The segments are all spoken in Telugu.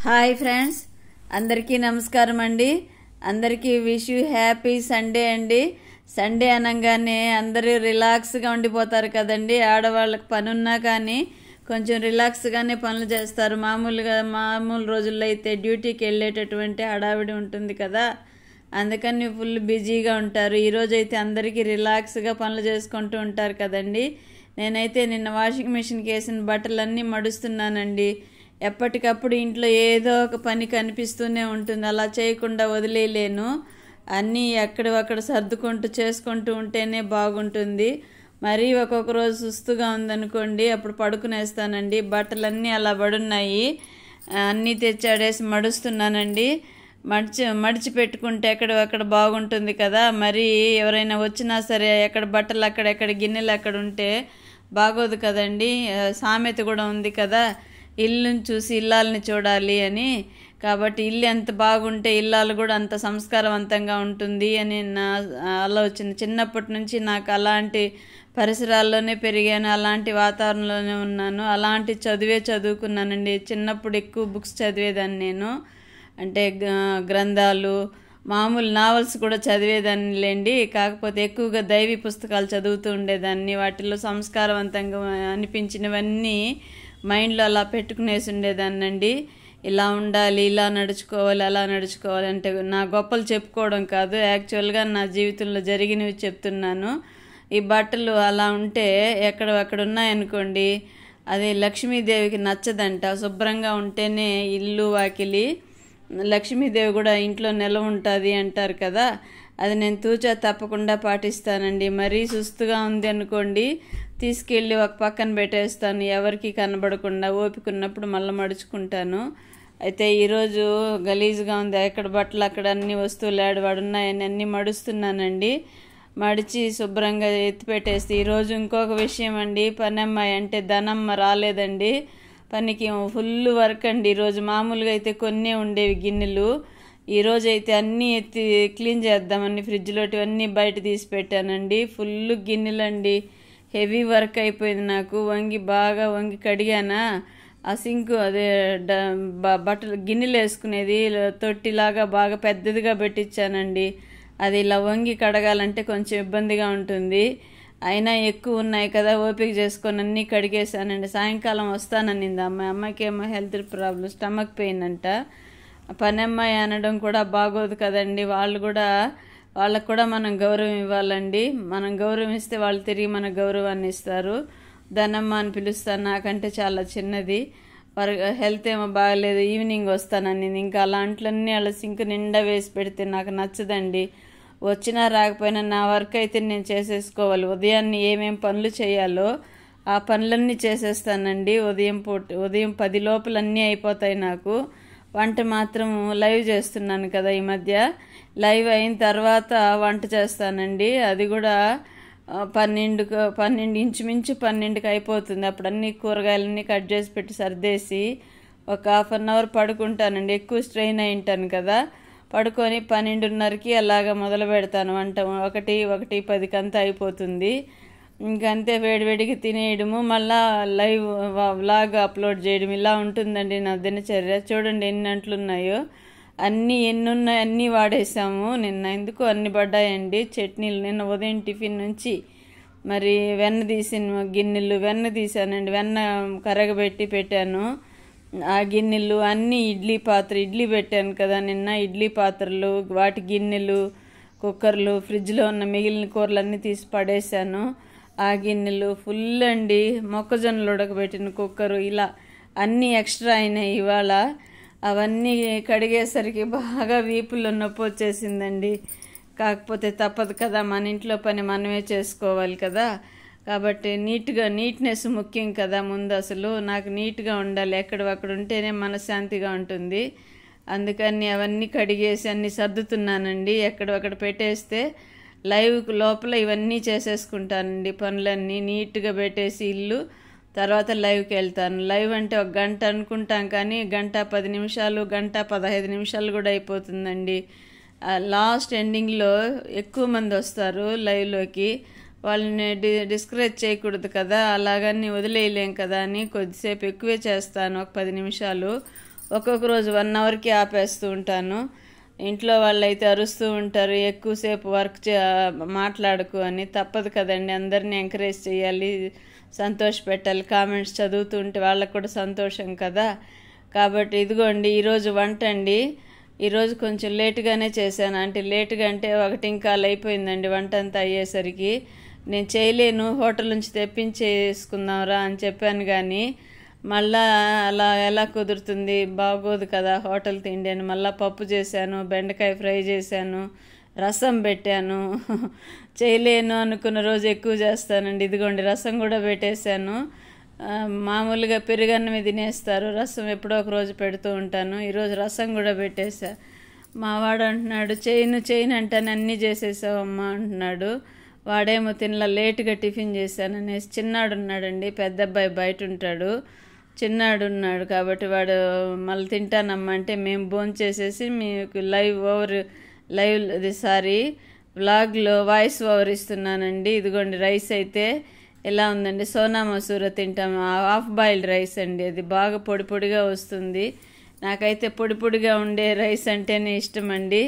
హాయ్ ఫ్రెండ్స్, అందరికీ నమస్కారం అండి. అందరికీ విష్ యూ హ్యాపీ సండే అండి. సండే అనగానే అందరూ రిలాక్స్గా ఉండిపోతారు కదండి. ఆడవాళ్ళకి పని ఉన్నా కానీ కొంచెం రిలాక్స్గానే పనులు చేస్తారు. మామూలు రోజుల్లో అయితే డ్యూటీకి వెళ్ళేటటువంటి హడావిడి ఉంటుంది కదా, అందుకని ఫుల్ బిజీగా ఉంటారు. ఈరోజు అయితే అందరికీ రిలాక్స్గా పనులు చేసుకుంటూ ఉంటారు కదండి. నేనైతే నిన్న వాషింగ్ మిషన్కి వేసిన బట్టలన్నీ మడుస్తున్నానండి. ఎప్పటికప్పుడు ఇంట్లో ఏదో ఒక పని కనిపిస్తూనే ఉంటుంది, అలా చేయకుండా వదిలేయలేను. అన్నీ ఎక్కడక్కడ సర్దుకుంటూ చేసుకుంటూ ఉంటేనే బాగుంటుంది. మరీ ఒక్కొక్క రోజు సుస్తుగా ఉందనుకోండి, అప్పుడు పడుకునేస్తానండి. బట్టలన్నీ అలా పడున్నాయి, అన్నీ తెచ్చాడేసి మడుస్తున్నానండి. మడిచి పెట్టుకుంటే ఎక్కడ బాగుంటుంది కదా. మరి ఎవరైనా వచ్చినా సరే ఎక్కడ బట్టలు అక్కడెక్కడ గిన్నెలు అక్కడ ఉంటే బాగోదు కదండి. సామెత కూడా ఉంది కదా, ఇల్లుని చూసి ఇల్లాలని చూడాలి అని. కాబట్టి ఇల్లు ఎంత బాగుంటే ఇల్లాలు కూడా అంత సంస్కారవంతంగా ఉంటుంది అని నా ఆలోచన. చిన్నప్పటి నుంచి నాకు అలాంటి పరిసరాల్లోనే పెరిగాను, అలాంటి వాతావరణంలోనే ఉన్నాను, అలాంటి చదువుకున్నానండి. చిన్నప్పుడు ఎక్కువ బుక్స్ చదివేదాన్ని నేను, అంటే గ్రంథాలు, మామూలు నావల్స్ కూడా చదివేదాన్ని లేండి. కాకపోతే ఎక్కువగా దైవీ పుస్తకాలు చదువుతూ ఉండేదాన్ని. వాటిల్లో సంస్కారవంతంగా అనిపించినవన్నీ మైండ్లో అలా పెట్టుకునేసి ఉండేదాన్ని అండి. ఇలా ఉండాలి, ఇలా నడుచుకోవాలి, అలా నడుచుకోవాలి అంటే నా గొప్పలు చెప్పుకోవడం కాదు, యాక్చువల్గా నా జీవితంలో జరిగినవి చెప్తున్నాను. ఈ బట్టలు అలా ఉంటే ఎక్కడ ఉన్నాయనుకోండి, అది లక్ష్మీదేవికి నచ్చదంట. శుభ్రంగా ఉంటేనే ఇల్లు వాకిలి, లక్ష్మీదేవి కూడా ఇంట్లో నిలవ ఉంటుంది అంటారు కదా. అది నేను తూచా తప్పకుండా పాటిస్తానండి. మరీ సుస్తుగా ఉంది అనుకోండి, తీసుకెళ్ళి ఒక పక్కన పెట్టేస్తాను, ఎవరికి కనబడకుండా. ఓపిక ఉన్నప్పుడు మళ్ళీ మడుచుకుంటాను. అయితే ఈరోజు గలీజ్గా ఉంది, ఎక్కడ బట్టలు అక్కడ అన్ని వస్తువులు ఏడవాడున్నాయని అన్నీ మడుస్తున్నానండి. మడిచి శుభ్రంగా ఎత్తిపెట్టేసి, ఈరోజు ఇంకొక విషయం అండి, పనమ్మాయి అంటే ధనమ్మ రాలేదండి. పనికి ఫుల్ వర్క్ అండి ఈరోజు. మామూలుగా అయితే కొన్నే ఉండేవి గిన్నెలు, ఈరోజు అయితే అన్నీ ఎత్తి క్లీన్ చేద్దామని ఫ్రిడ్జ్లోటివన్నీ బయట తీసి పెట్టానండి. ఫుల్ గిన్నెలండి, హెవీ వర్క్ అయిపోయింది నాకు. బాగా వంగి కడిగానా, ఆ సింకు అదే బట్టలు గిన్నెలు వేసుకునేది తొట్టిలాగా బాగా పెద్దదిగా పెట్టించానండి. అది ఇలా వంగి కడగాలంటే కొంచెం ఇబ్బందిగా ఉంటుంది. అయినా ఎక్కువ ఉన్నాయి కదా, ఓపిక చేసుకొని అన్నీ కడిగేసానండి. సాయంకాలం వస్తాననింది అమ్మాయికి ఏమో హెల్త్ ప్రాబ్లం, స్టమక్ పెయిన్ అంట. పని అమ్మాయి అనడం కూడా బాగోదు కదండి. వాళ్ళకు కూడా మనం గౌరవం ఇవ్వాలండి. మనం గౌరవం ఇస్తే వాళ్ళు తిరిగి మన గౌరవాన్ని ఇస్తారు. ధనమ్మ అని పిలుస్తాను, నాకంటే చాలా చిన్నది. వారి హెల్త్ ఏమో బాగలేదు, ఈవినింగ్ వస్తానని. ఇంకా అలాంటివన్నీ అలా సింక్ నిండా వేసి పెడితే నాకు నచ్చదండి. వచ్చినా రాకపోయినా నా వర్క్ అయితే నేను చేసేసుకోవాలి. ఉదయాన్నే ఏమేం పనులు చేయాలో ఆ పనులన్నీ చేసేస్తానండి. ఉదయం 10 లోపల అన్నీ అయిపోతాయి నాకు. వంట మాత్రం లైవ్ చేస్తున్నాను కదా ఈ మధ్య, లైవ్ అయిన తర్వాత వంట చేస్తానండి. అది కూడా 12 ఇంచుమించు 12కి అయిపోతుంది. అప్పుడు అన్ని కూరగాయలన్నీ కట్ చేసి పెట్టి సర్దేసి ఒక హాఫ్ అన్ అవర్ పడుకుంటానండి. ఎక్కువ స్ట్రెయిన్ అయి ఉంటాను కదా, పడుకొని 12:30కి అలాగా మొదలు పెడతాను వంట. 1:10కి అంతా అయిపోతుంది. ఇంకంతే, వేడివేడికి తినేయడము, మళ్ళా లైవ్ వ్లాగ్ అప్లోడ్ చేయడం, ఇలా ఉంటుందండి నా దినచర్య. చూడండి ఎన్ని అంట్లు ఉన్నాయో, ఎన్ని ఉన్నాయి అన్నీ వాడేసాము. నిన్న ఎందుకు అన్ని పడ్డాయండి చట్నీలు. నిన్న ఉదయం టిఫిన్ నుంచి మరి వెన్న తీసానండి. వెన్న కరగబెట్టి పెట్టాను. ఆ గిన్నెలు అన్నీ ఇడ్లీ పెట్టాను కదా నిన్న, ఇడ్లీ పాత్రలు, వాటి గిన్నెలు, కుక్కర్లు, ఫ్రిడ్జ్లో ఉన్న మిగిలిన కూరలన్నీ తీసి పడేశాను. ఆ గిన్నెలు ఫుల్ అండి. మొక్కజొన్నలు ఉడకబెట్టిన కుక్కరు, ఇలా అన్నీ ఎక్స్ట్రా అయినాయి ఇవాళ. అవన్నీ కడిగేసరికి బాగా వీపుల్లో నొప్పి వచ్చేసిందండి. కాకపోతే తప్పదు కదా, మన ఇంట్లో పని మనమే చేసుకోవాలి కదా. కాబట్టి నీట్నెస్ ముఖ్యం కదా ముందు. అసలు నాకు నీట్గా ఉండాలి, ఎక్కడక్కడ ఉంటేనే మనశ్శాంతిగా ఉంటుంది. అందుకని అవన్నీ కడిగేసి అన్నీ సర్దుతున్నానండి. ఎక్కడక్కడ పెట్టేస్తే లైవ్ లోపల ఇవన్నీ చేసేసుకుంటానండి. పనులన్నీ నీట్గా పెట్టేసి ఇల్లు, తర్వాత లైవ్కి వెళ్తాను. లైవ్ అంటే 1 గంట అనుకుంటాం కానీ 1:10 నిమిషాలు, 1:15 నిమిషాలు కూడా అయిపోతుందండి. లాస్ట్ ఎండింగ్లో ఎక్కువ మంది వస్తారు లైవ్లోకి, వాళ్ళని డిస్కరేజ్ చేయకూడదు కదా, అలాగని వదిలేయలేం కదా అని కొద్దిసేపు ఎక్కువే చేస్తాను. ఒక 10 నిమిషాలు ఒక్కొక్క రోజు 1 అవర్కి ఆపేస్తూ ఉంటాను. ఇంట్లో వాళ్ళైతే అరుస్తూ ఉంటారు, ఎక్కువసేపు మాట్లాడకు అని. తప్పదు కదండి, అందరినీ ఎంకరేజ్ చేయాలి, సంతోష పెట్టాలి. కామెంట్స్ చదువుతూ ఉంటే వాళ్ళకు కూడా సంతోషం కదా. కాబట్టి ఇదిగోండి ఈరోజు వంట అండి. ఈరోజు కొంచెం లేటుగానే చేశాను. అంటే లేటుగా అంటే 1:15 అయిపోయిందండి వంట అంతా అయ్యేసరికి. నేను చేయలేను, హోటల్ నుంచి తెప్పించేసుకుందాంరా అని చెప్పాను, కానీ మళ్ళా అలా ఎలా కుదురుతుంది, బాగోదు కదా హోటల్ తిండి అని. మళ్ళీ పప్పు చేశాను, బెండకాయ ఫ్రై చేశాను, రసం పెట్టాను. చేయలేను అనుకున్న రోజు ఎక్కువ చేస్తానండి. ఇదిగోండి రసం కూడా పెట్టేశాను. మామూలుగా పెరుగన్నం తినేస్తారు, రసం ఎప్పుడో ఒక రోజు పెడుతూ ఉంటాను. ఈరోజు రసం కూడా పెట్టేశా. మావాడు అంటున్నాడు, చేయను అంటాను, అన్నీ చేసేసావమ్మా అంటున్నాడు. వాడేమో తినలా, లేటుగా టిఫిన్ చేశాను అనేసి. చిన్నాడు ఉన్నాడండి, పెద్ద అబ్బాయి బయట ఉంటాడు, చిన్నాడు ఉన్నాడు. కాబట్టి వాడు మళ్ళీ తింటానమ్మా అంటే మేము భోంచేసేసి మీకు వ్లాగ్లో వాయిస్ ఓవర్ ఇస్తున్నానండి. ఇదిగోండి రైస్ అయితే ఎలా ఉందండి, సోనా మసూర తింటాము, హాఫ్ బాయిల్డ్ రైస్ అండి. అది బాగా పొడి పొడిగా వస్తుంది. నాకైతే పొడి పొడిగా ఉండే రైస్ అంటేనే ఇష్టం అండి.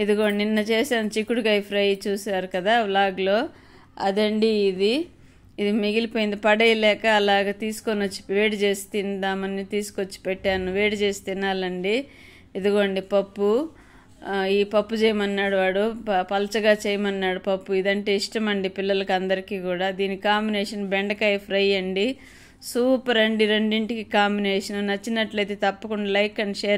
ఇదిగోండి నిన్న చేశాను చిక్కుడుకాయ ఫ్రై, చూశారు కదా వ్లాగ్లో, అదండి. ఇది మిగిలిపోయింది, పడేయలేక అలాగ తీసుకొని వచ్చి వేడి చేసి తిందామని తీసుకొచ్చి పెట్టాను. వేడి చేసి తినాలండి. ఇదిగోండి పప్పు, ఈ పప్పు చేయమన్నాడు వాడు, పలచగా చేయమన్నాడు పప్పు. ఇదంటే ఇష్టం అండి పిల్లలకి అందరికీ కూడా. దీని కాంబినేషన్ బెండకాయ ఫ్రై అండి, సూపర్ అండి. రెండింటికి కాంబినేషన్. నచ్చినట్లయితే తప్పకుండా లైక్ అండ్ షేర్.